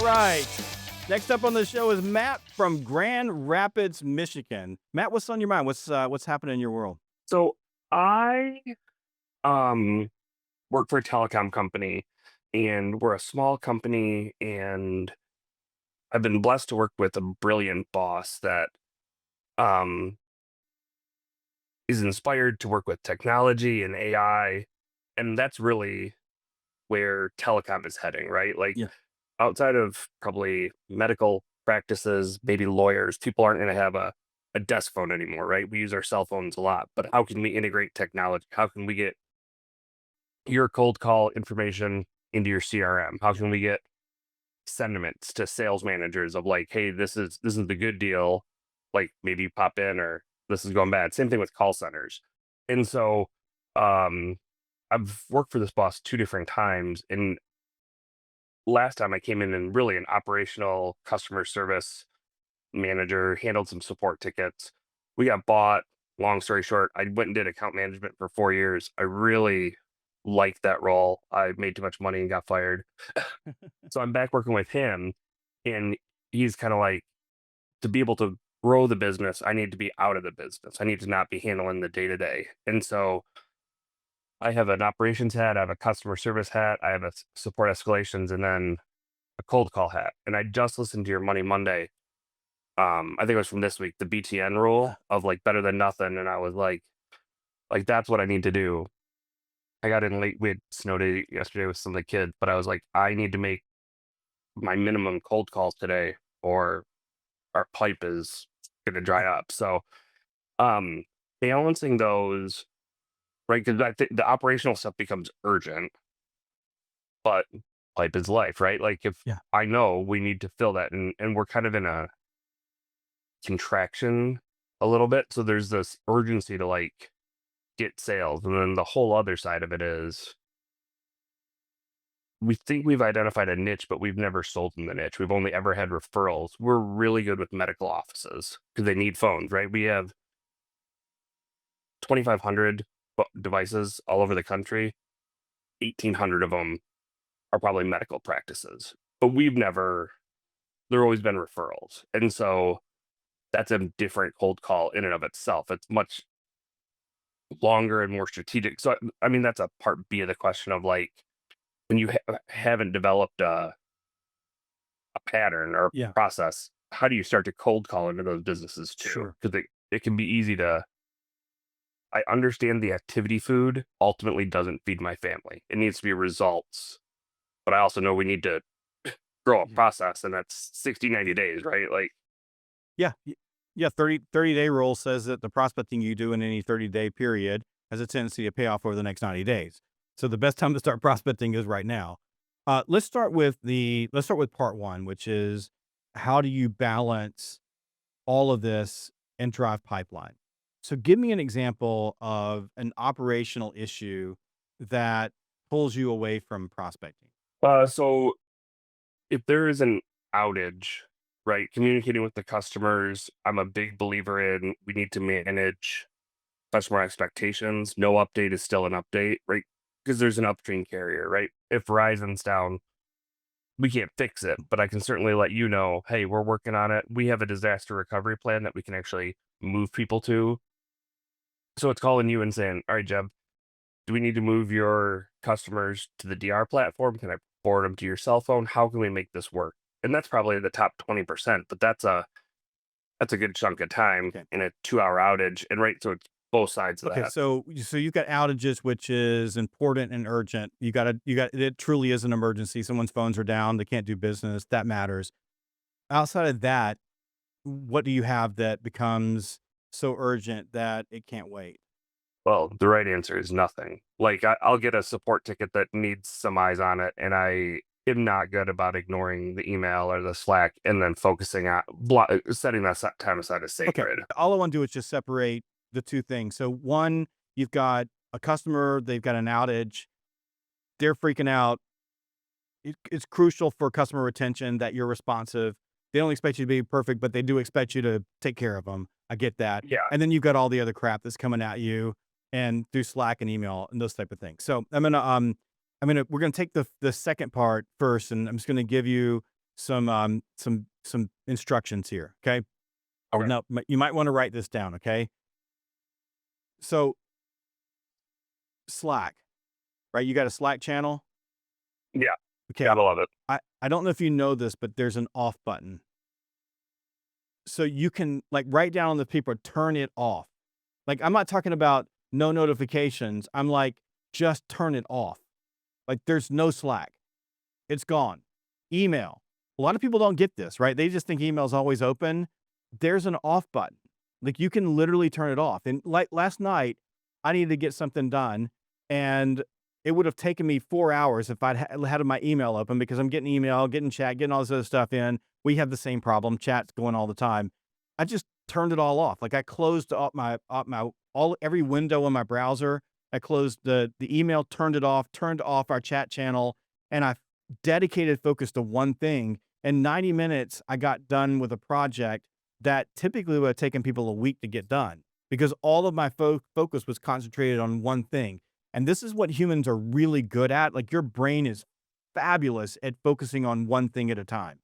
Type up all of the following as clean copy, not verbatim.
right. Next up on the show is Matt from Grand Rapids, Michigan. Matt, what's on your mind? What's happening in your world? So I um work for a telecom company, and we're a small company, and I've been blessed to work with a brilliant boss that um is inspired to work with technology and AI, and that's really where telecom is heading, right? Like Yeah. outside of probably medical practices, maybe lawyers, people aren't going to have a desk phone anymore, right? We use our cell phones a lot, but how can we integrate technology? How can we get your cold call information into your CRM? How can we get sentiments to sales managers of like, hey, this is the good deal. Like maybe you pop in or this is going bad. Same thing with call centers. And so um I've worked for this boss two different times. And last time I came in and really an operational customer service manager, handled some support tickets. We got bought. Long story short, I went and did account management for 4 years. I really liked that role. I made too much money and got fired. So I'm back working with him, and he's kind of like, to be able to grow the business, I need to be out of the business. I need to not be handling the day to day. And so I have an operations hat, I have a customer service hat, I have a support escalations, and then a cold call hat. And I just listened to your Money Monday. I think it was from this week, the BTN rule of like better than nothing. And I was like that's what I need to do. I got in late. We had snow day yesterday with some of the kids, but I was like, I need to make my minimum cold calls today, or our pipe is going to dry up. So, um, balancing those, right? Because I think the operational stuff becomes urgent, but pipe is life, right? Like if Yeah. I know we need to fill that, and we're kind of in a contraction a little bit, so there's this urgency to like get sales, and then the whole other side of it is we think we've identified a niche, but we've never sold in the niche. We've only ever had referrals. We're really good with medical offices because they need phones, right? We have 2,500 devices all over the country. 1,800 of them are probably medical practices, but there always been referrals. And so that's a different cold call in and of itself. It's much longer and more strategic. So, I mean, that's a part B of the question of like, when you haven't developed a pattern or Yeah. process, how do you start to cold call into those businesses too? Sure. Because it can be easy to, I understand the activity food ultimately doesn't feed my family. It needs to be results, but I also know we need to grow a Yeah. process, and that's 60, 90 days, right? Like, Yeah. Yeah. 30-day rule says that the prospecting you do in any 30-day period has a tendency to pay off over the next 90 days. So the best time to start prospecting is right now. Let's start with part one, which is how do you balance all of this and drive pipeline? So give me an example of an operational issue that pulls you away from prospecting. so if there is an outage, right, communicating with the customers, I'm a big believer in we need to manage customer expectations. No update is still an update, right? Because there's an upstream carrier, right? If Verizon's down, we can't fix it, but I can certainly let you know, hey, we're working on it. We have a disaster recovery plan that we can actually move people to. So it's calling you and saying, all right, Jeb, do we need to move your customers to the DR platform? Can I forward them to your cell phone? How can we make this work? And that's probably the top 20%, but that's a good chunk of time Okay. in a 2 hour outage. And right, so it's both sides of Okay. that. So you've got outages, which is important and urgent. It truly is an emergency. Someone's phones are down. They can't do business. That matters. Outside of that, what do you have that becomes so urgent that it can't wait? Well, the right answer is nothing. Like I'll get a support ticket that needs some eyes on it, and I am not good about ignoring the email or the Slack and then focusing on setting that time aside as Okay. sacred. All I want to do is just separate the two things. So one, you've got a customer, they've got an outage, they're freaking out. It's crucial for customer retention that you're responsive. They don't expect you to be perfect, but they do expect you to take care of them. I get that. Yeah. And then you've got all the other crap that's coming at you and through Slack and email and those type of things. So we're gonna take the second part first, and I'm just gonna give you some instructions here. Okay. Okay. Now you might want to write this down. Okay. So Slack, right? You got a Slack channel. Yeah. Okay. Gotta love it. I don't know if you know this, but there's an off button. So you can like write down on the paper, turn it off. Like I'm not talking about no notifications. I'm like, just turn it off. Like there's no Slack. It's gone. Email. A lot of people don't get this, right? They just think email's always open. There's an off button. Like you can literally turn it off. And like last night, I needed to get something done, and it would have taken me 4 hours if I'd had my email open because I'm getting email, getting chat, getting all this other stuff in. We have the same problem. Chat's going all the time. I just turned it all off. Like I closed every window in my browser. I closed the email, turned off our chat channel, and I dedicated focus to one thing. In 90 minutes, I got done with a project that typically would have taken people a week to get done because all of my focus was concentrated on one thing. And this is what humans are really good at. Like your brain is fabulous at focusing on one thing at a time.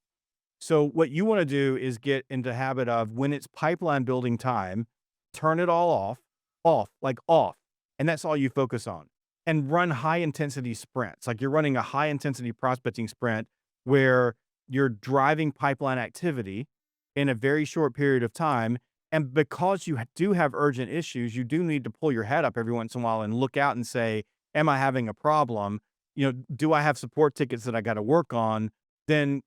So what you want to do is get into habit of when it's pipeline building time, turn it all off. And that's all you focus on. And run high intensity sprints. Like you're running a high intensity prospecting sprint where you're driving pipeline activity in a very short period of time. And because you do have urgent issues, you do need to pull your head up every once in a while and look out and say, am I having a problem? Do I have support tickets that I got to work on? Then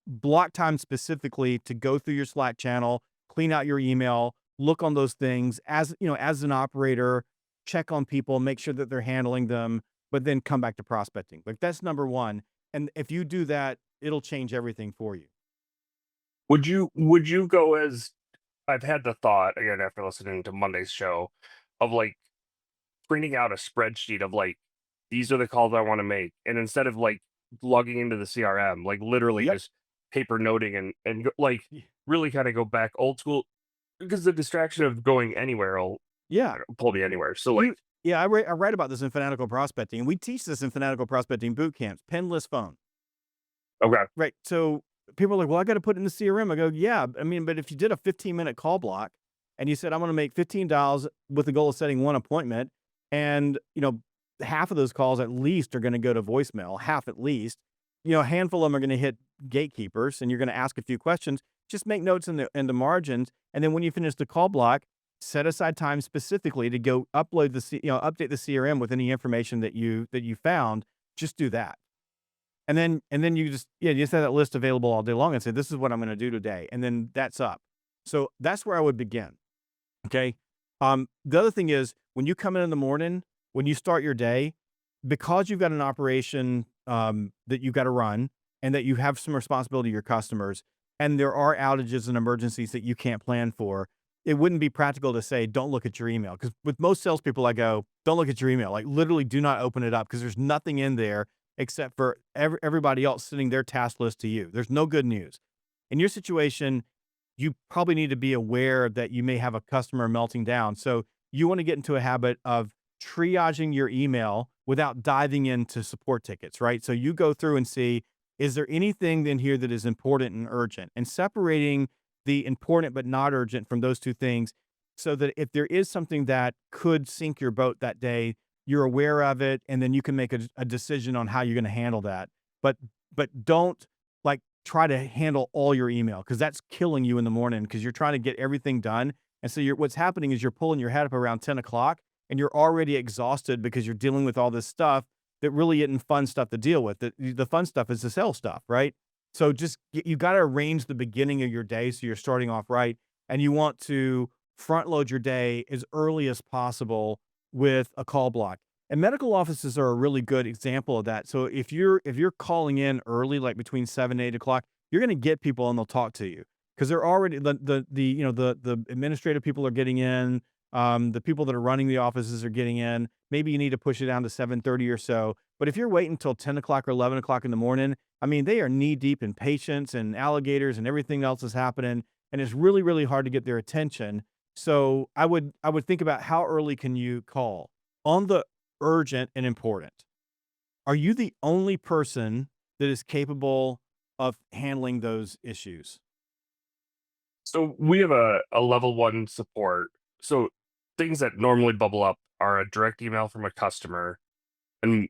block time specifically to go through your Slack channel, clean out your email, look on those things as an operator, check on people, make sure that they're handling them, but then come back to prospecting. Like that's number one. And if you do that, it'll change everything for you. Would you go as I've had the thought again after listening to Monday's show of like printing out a spreadsheet of like these are the calls I want to make, and instead of like logging into the CRM, like literally Yep. just paper noting like really kind of go back old school because the distraction of going anywhere will Yeah. pull me anywhere. So like You yeah, I write about this in fanatical prospecting, and we teach this in fanatical prospecting boot camps, penless phone. okay, Right. So people are like, well, I got to put it in the CRM. I go, yeah. I mean, but if you did a 15-minute call block and you said, I'm going to make 15 dials with the goal of setting one appointment, and, half of those calls at least are going to go to voicemail, half at least, a handful of them are going to hit gatekeepers and you're going to ask a few questions. Just make notes in the margins. And then when you finish the call block, set aside time specifically to go update the CRM with any information that you found. Just do that. And then you just have that list available all day long and say, this is what I'm going to do today. And then that's up. So that's where I would begin. Okay. The other thing is when you come in the morning, when you start your day, because you've got an operation, that you've got to run and that you have some responsibility to your customers, and there are outages and emergencies that you can't plan for, it wouldn't be practical to say, don't look at your email. Because with most salespeople, I go, don't look at your email. Like literally do not open it up because there's nothing in there except for everybody else sending their task list to you. There's no good news. In your situation, you probably need to be aware that you may have a customer melting down. So you want to get into a habit of triaging your email without diving into support tickets, right? So you go through and see, is there anything in here that is important and urgent, and separating the important but not urgent from those two things so that if there is something that could sink your boat that day, you're aware of it, and then you can make a decision on how you're going to handle that. But don't like try to handle all your email because that's killing you in the morning because you're trying to get everything done. And so what's happening is you're pulling your head up around 10 o'clock and you're already exhausted because you're dealing with all this stuff that really isn't fun stuff to deal with. The fun stuff is the sales stuff, right? So you got to arrange the beginning of your day so you're starting off right, and you want to front load your day as early as possible with a call block. And medical offices are a really good example of that. So if you're calling in early, like between 7 and 8 o'clock, you're going to get people and they'll talk to you because they're already the administrative people are getting in. The people that are running the offices are getting in. Maybe you need to push it down to 7:30 or so. But if you're waiting until 10 o'clock or 11 o'clock in the morning, I mean, they are knee deep in patients and alligators and everything else is happening. And it's really, really hard to get their attention. So I would think about how early can you call on the urgent and important. Are you the only person that is capable of handling those issues? So we have a level one support. So things that normally bubble up are a direct email from a customer, and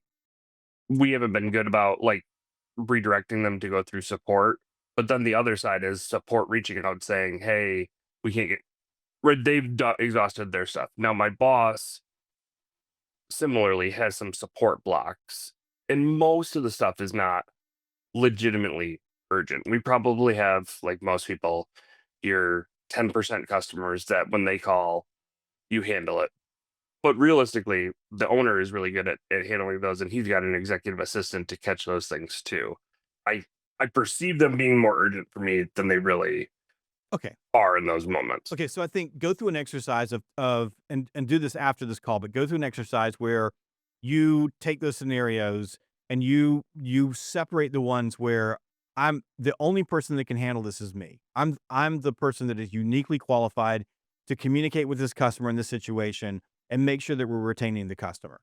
we haven't been good about like redirecting them to go through support. But then the other side is support reaching out saying, "Hey, we can't get right." They've exhausted their stuff. Now my boss similarly has some support blocks, and most of the stuff is not legitimately urgent. We probably have, like most people, your 10% customers that when they call, you handle it. But realistically, the owner is really good at handling those, and he's got an executive assistant to catch those things too. I I perceive them being more urgent for me than they really Okay. are in those moments. Okay, so I think go through an exercise of and do this after this call, but go through an exercise where you take those scenarios and you separate the ones where I'm the only person that can handle this is me. I'm the person that is uniquely qualified to communicate with this customer in this situation and make sure that we're retaining the customer.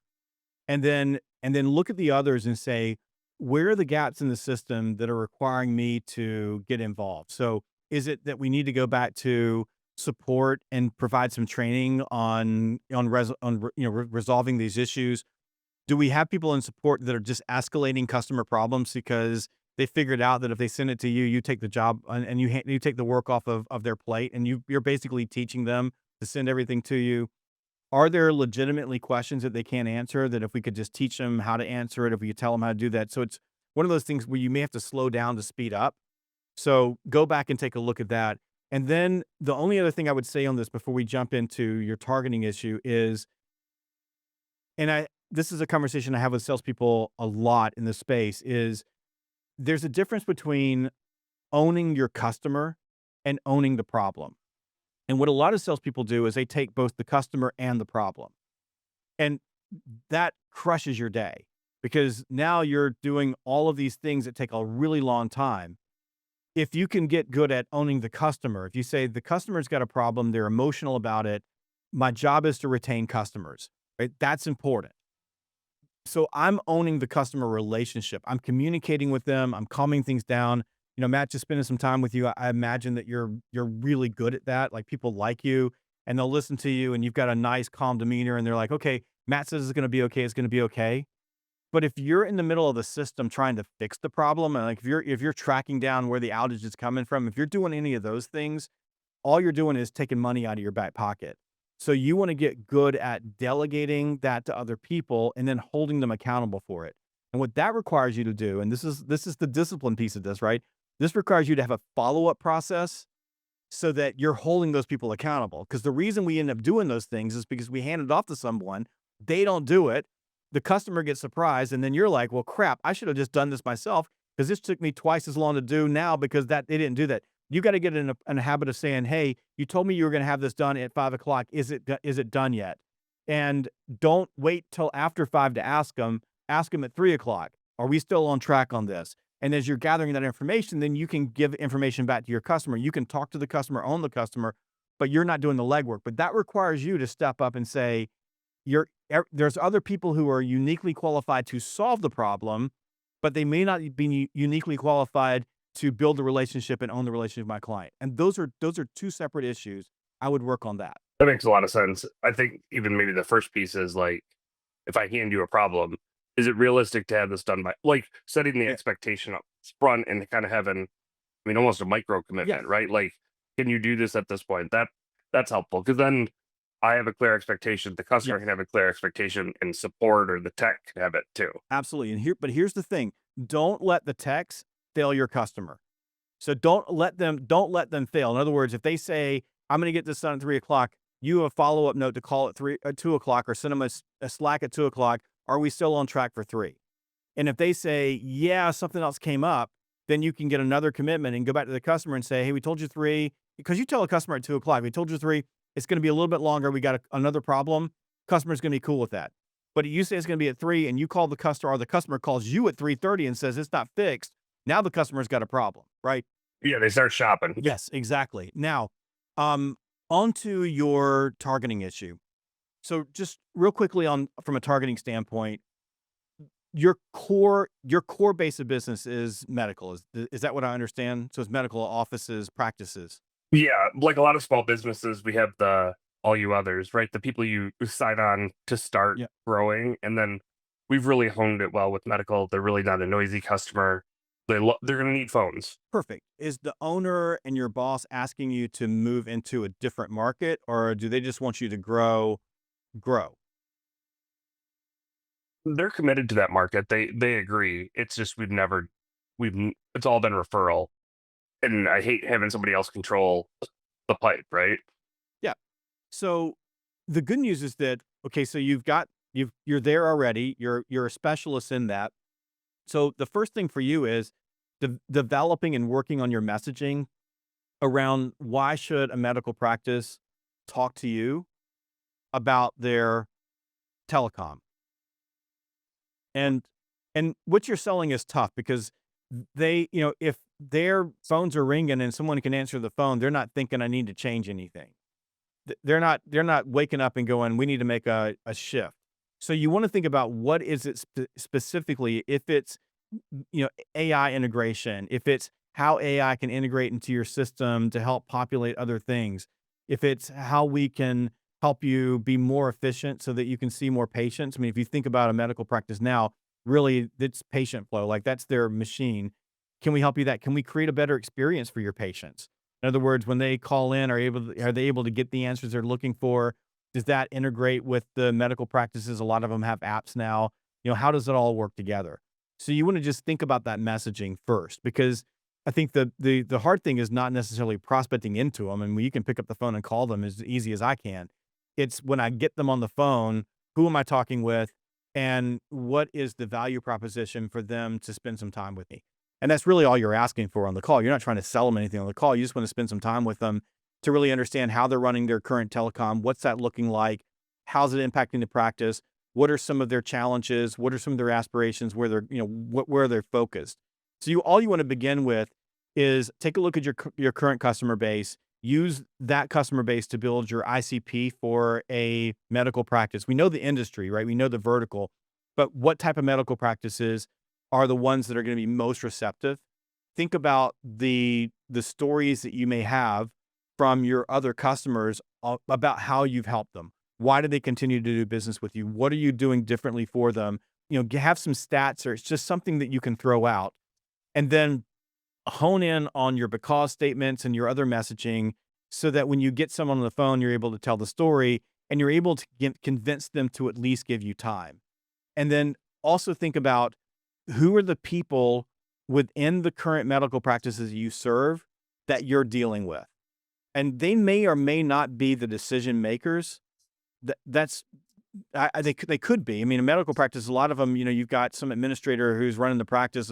And then look at the others and say, where are the gaps in the system that are requiring me to get involved? So is it that we need to go back to support and provide some training resolving these issues? Do we have people in support that are just escalating customer problems because they figured out that if they send it to you, you take the job and you take the work off of their plate, and you're basically teaching them to send everything to you? Are there legitimately questions that they can't answer that if we could just teach them how to answer it, if we could tell them how to do that? So it's one of those things where you may have to slow down to speed up. So go back and take a look at that. And then the only other thing I would say on this before we jump into your targeting issue is, this is a conversation I have with salespeople a lot in this space, is there's a difference between owning your customer and owning the problem. And what a lot of salespeople do is they take both the customer and the problem. And that crushes your day because now you're doing all of these things that take a really long time. If you can get good at owning the customer, if you say the customer's got a problem, they're emotional about it, my job is to retain customers, right? That's important. So I'm owning the customer relationship. I'm communicating with them. I'm calming things down. Matt, just spending some time with you, I imagine that you're really good at that. Like people like you and they'll listen to you and you've got a nice, calm demeanor and they're like, okay, Matt says it's going to be okay. It's going to be okay. But if you're in the middle of the system trying to fix the problem, and like if you're tracking down where the outage is coming from, if you're doing any of those things, all you're doing is taking money out of your back pocket. So you want to get good at delegating that to other people and then holding them accountable for it. And what that requires you to do, and this is the discipline piece of this, right? This requires you to have a follow-up process so that you're holding those people accountable. Because the reason we end up doing those things is because we hand it off to someone, they don't do it, the customer gets surprised, and then you're like, well, crap, I should have just done this myself because this took me twice as long to do now because that they didn't do that. You got to get in a habit of saying, hey, you told me you were going to have this done at 5 o'clock. Is it done yet? And don't wait till after 5 to ask them. Ask them at 3 o'clock. Are we still on track on this? And as you're gathering that information, then you can give information back to your customer. You can talk to the customer, own the customer, but you're not doing the legwork. But that requires you to step up and say, there's other people who are uniquely qualified to solve the problem, but they may not be uniquely qualified to build the relationship and own the relationship with my client. And those are two separate issues. I would work on that. That makes a lot of sense. I think even maybe the first piece is like, if I hand you a problem, is it realistic to have this done by like setting the Yeah. expectation up front and kind of having, I mean, almost a micro Yeah. commitment, right? Like, can you do this at this point? That's helpful because then I have a clear expectation. The customer can Yes. have a clear expectation, and support or the tech can have it too. Absolutely. But here's the thing. Don't let the techs fail your customer. So don't let them fail. In other words, if they say, I'm going to get this done at 3 o'clock, you have a follow-up note to call at 2 o'clock or send them a Slack at 2 o'clock. Are we still on track for 3? And if they say, yeah, something else came up, then you can get another commitment and go back to the customer and say, hey, we told you 3, because you tell a customer at 2 o'clock, we told you 3, it's going to be a little bit longer. We got another problem. Customer's going to be cool with that. But you say it's going to be at 3 and you call the customer, or the customer calls you at 3:30 and says it's not fixed. Now the customer's got a problem, right? Yeah, they start shopping. Yes, exactly. Now, um, onto your targeting issue. So just real quickly on from a targeting standpoint, your core base of business is medical. Is that what I understand? So it's medical offices, practices. Yeah, like a lot of small businesses, we have the all you others, right? The people you sign on to start Yeah, growing, and then we've really honed it well with medical. They're really not a noisy customer. They're going to need phones. perfect. Is the owner and your boss asking you to move into a different market, or do they just want you to grow? They're committed to that market. They agree. It's just it's all been referral, and I hate having somebody else control the pipe, right? Yeah. So the good news is that okay, so you're there already. You're a specialist in that. So the first thing for you is developing and working on your messaging around why should a medical practice talk to you about their telecom. And what you're selling is tough because if their phones are ringing and someone can answer the phone, they're not thinking I need to change anything. They're not waking up and going, we need to make a shift. So you want to think about what is it specifically, if it's AI integration, if it's how AI can integrate into your system to help populate other things, if it's how we can help you be more efficient so that you can see more patients. I mean, if you think about a medical practice now, really it's patient flow, like that's their machine. Can we help you that? Can we create a better experience for your patients? In other words, when they call in, are they able to get the answers they're looking for? Does that integrate with the medical practices? A lot of them have apps now. How does it all work together? So you want to just think about that messaging first, because I think the hard thing is not necessarily prospecting into them. And when you can pick up the phone and call them as easy as I can, it's when I get them on the phone, who am I talking with, and what is the value proposition for them to spend some time with me? And that's really all you're asking for on the call. You're not trying to sell them anything on the call. You just want to spend some time with them to really understand how they're running their current telecom. What's that looking like? How's it impacting the practice? What are some of their challenges? What are some of their aspirations? Where they're focused. So all you want to begin with is take a look at your current customer base. Use that customer base to build your ICP for a medical practice. We know the industry, right? We know the vertical, but what type of medical practices are the ones that are going to be most receptive? Think about the stories that you may have from your other customers about how you've helped them. Why do they continue to do business with you? What are you doing differently for them? Have some stats, or it's just something that you can throw out, and then hone in on your because statements and your other messaging so that when you get someone on the phone, you're able to tell the story and you're able to convince them to at least give you time. And then also think about who are the people within the current medical practices you serve that you're dealing with. And they may or may not be the decision makers. That's they could be. I mean, a medical practice, a lot of them, you've got some administrator who's running the practice.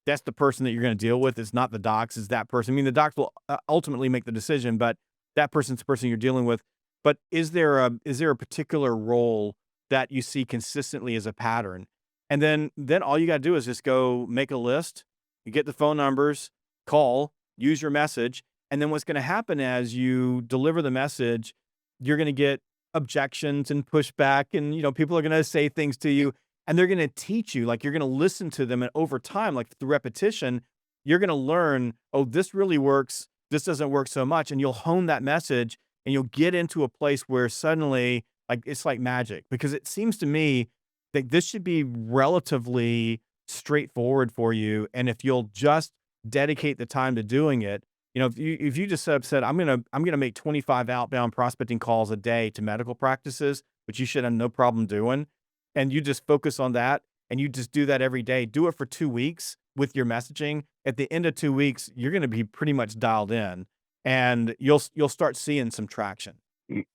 That's the person that you're going to deal with. It's not the docs. It's that person. I mean, the docs will ultimately make the decision, but that person's the person you're dealing with. But is there a particular role that you see consistently as a pattern? And then all you got to do is just go make a list, you get the phone numbers, call, use your message, and then what's going to happen as you deliver the message, you're going to get objections and pushback, and people are going to say things to you, and they're going to teach you, like you're going to listen to them, and over time, like through repetition, you're going to learn, oh, this really works, this doesn't work so much, and you'll hone that message, and you'll get into a place where suddenly, like, it's like magic, because it seems to me that this should be relatively straightforward for you, and if you'll just dedicate the time to doing it, if you just said, I'm gonna make 25 outbound prospecting calls a day to medical practices, which you should have no problem doing, and you just focus on that, and you just do that every day. Do it for 2 weeks with your messaging. At the end of 2 weeks, you're gonna be pretty much dialed in, and you'll start seeing some traction.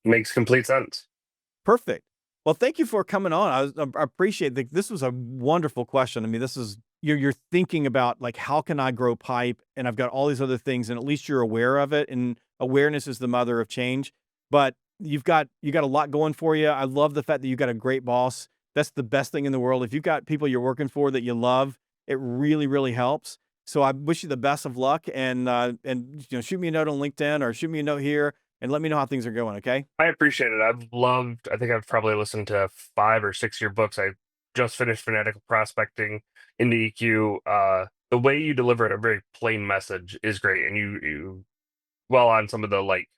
Makes complete sense. Perfect. Well, thank you for coming on. I appreciate that. This was a wonderful question. I mean, this is you're thinking about, like, how can I grow pipe? And I've got all these other things, and at least you're aware of it. And awareness is the mother of change. But you got a lot going for you. I love the fact that you got a great boss. That's the best thing in the world. If you've got people you're working for that you love, it really, really helps. So I wish you the best of luck, and shoot me a note on LinkedIn or shoot me a note here and let me know how things are going. Okay. I appreciate it. I think I've probably listened to 5 or 6 of your books. I just finished fanatical prospecting into EQ. The way you deliver it, a very plain message, is great, and you well on some of the like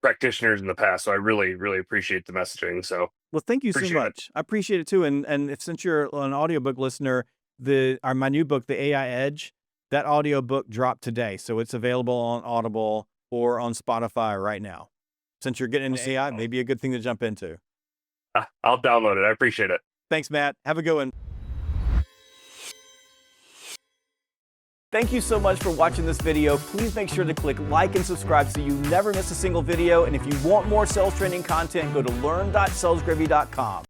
practitioners in the past. So I really really appreciate the messaging. So Well, thank you so appreciate it. much. I appreciate it too. And if, since you're an audiobook listener, my new book, The AI Edge, that audiobook dropped today. So it's available on Audible or on Spotify right now. Since you're getting into AI, maybe a good thing to jump into. I'll download it. I appreciate it. Thanks, Matt. Have a good one. Thank you so much for watching this video. Please make sure to click like and subscribe so you never miss a single video. And if you want more sales training content, go to learn.salesgravy.com.